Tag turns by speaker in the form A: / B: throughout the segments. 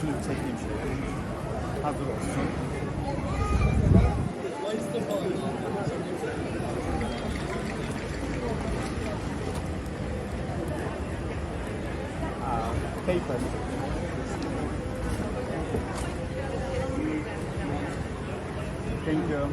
A: Şunu çekeyim şöyle. Hazır olsun. Paper. Thank you.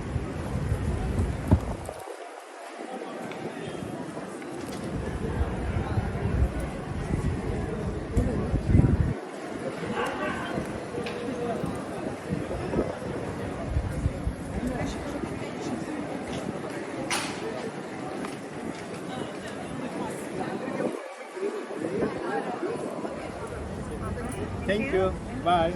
A: Thank you. Bye.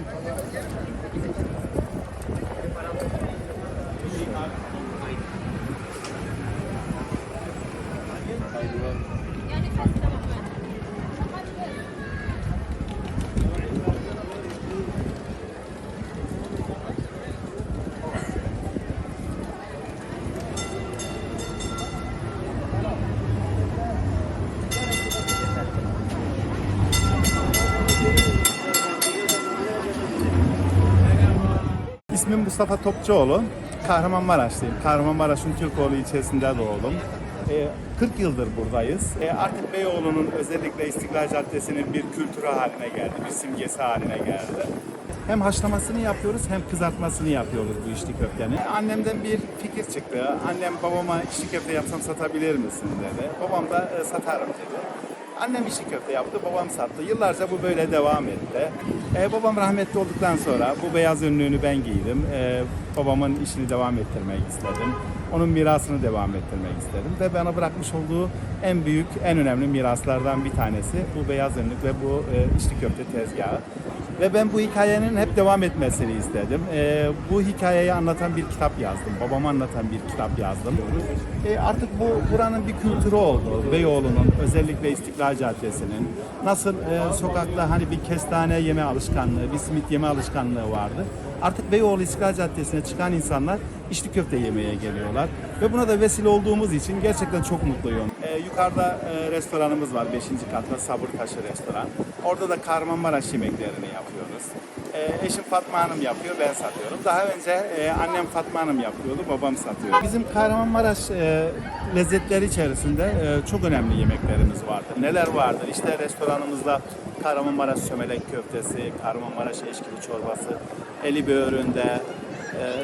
A: İsmim Mustafa Topçuoğlu. Kahramanmaraşlıyım. Kahramanmaraş'ın Türkoğlu ilçesinde doğdum. 40 yıldır buradayız. Artık Beyoğlu'nun özellikle İstiklal Caddesi'nin bir kültürü haline geldi, bir simgesi haline geldi. Hem haşlamasını yapıyoruz hem kızartmasını yapıyoruz bu içli köftenin. Annemden bir fikir çıktı. Annem babama içli köfte yapsam satabilir misin dedi. Babam da satarım dedi. Annem içli köfte yaptı, babam sattı. Yıllarca bu böyle devam etti. Babam rahmetli olduktan sonra bu beyaz önlüğünü ben giydim. Babamın işini devam ettirmek istedim. Onun mirasını devam ettirmek istedim. Ve bana bırakmış olduğu en büyük, en önemli miraslardan bir tanesi bu beyaz önlük ve bu içli köfte tezgahı. Ve ben bu hikayenin hep devam etmesini istedim. Bu hikayeyi anlatan bir kitap yazdım. Babamı anlatan bir kitap yazdım. Artık buranın bir kültürü oldu. Beyoğlu'nun, özellikle İstiklal Caddesi'nin nasıl sokakta hani bir kestane yeme alışkanlığı, bir simit yeme alışkanlığı vardı. Artık Beyoğlu İstiklal Caddesi'ne çıkan insanlar içli köfte yemeye geliyorlar. Ve buna da vesile olduğumuz için gerçekten çok mutluyum. Yukarıda restoranımız var, 5. katta Sabırtaşı Restoran. Orada da Kahramanmaraş yemeklerini yapıyoruz. Eşim Fatma Hanım yapıyor, ben satıyorum. Daha önce annem Fatma Hanım yapıyordu, babam satıyor. Bizim Kahramanmaraş lezzetleri içerisinde çok önemli yemeklerimiz vardır. Neler vardır? İşte restoranımızda Kahramanmaraş çömelek köftesi, Kahramanmaraş eşkili çorbası, eli böğründe,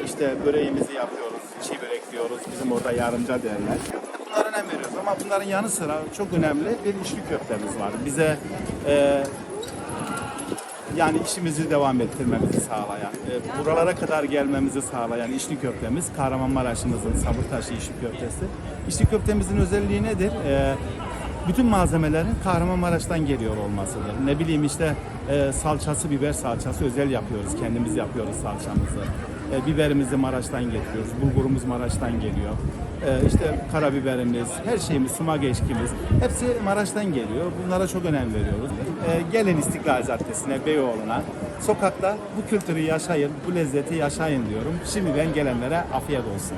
A: işte böreğimizi yapıyoruz, çiğ börek diyoruz. Bizim orada yarımca derler. Bunlara önem veriyoruz ama bunların yanı sıra çok önemli bir içli köftemiz var. Bize yani işimizi devam ettirmemizi sağlayan, buralara kadar gelmemizi sağlayan içli köftemiz Kahramanmaraş'ımızın Sabırtaşı içli köftesi. İçli köftemizin özelliği nedir? Bütün malzemelerin Kahramanmaraş'tan geliyor olmasıdır. Ne bileyim işte salçası, biber salçası özel yapıyoruz. Kendimiz yapıyoruz salçamızı. Biberimizi Maraş'tan getiriyoruz. Bulgurumuz Maraş'tan geliyor. İşte karabiberimiz, her şeyimiz, sumak eşkimiz hepsi Maraş'tan geliyor. Bunlara çok önem veriyoruz. Gelin İstiklal Caddesi'ne, Beyoğlu'na. Sokakta bu kültürü yaşayın, bu lezzeti yaşayın diyorum. Şimdiden gelenlere afiyet olsun.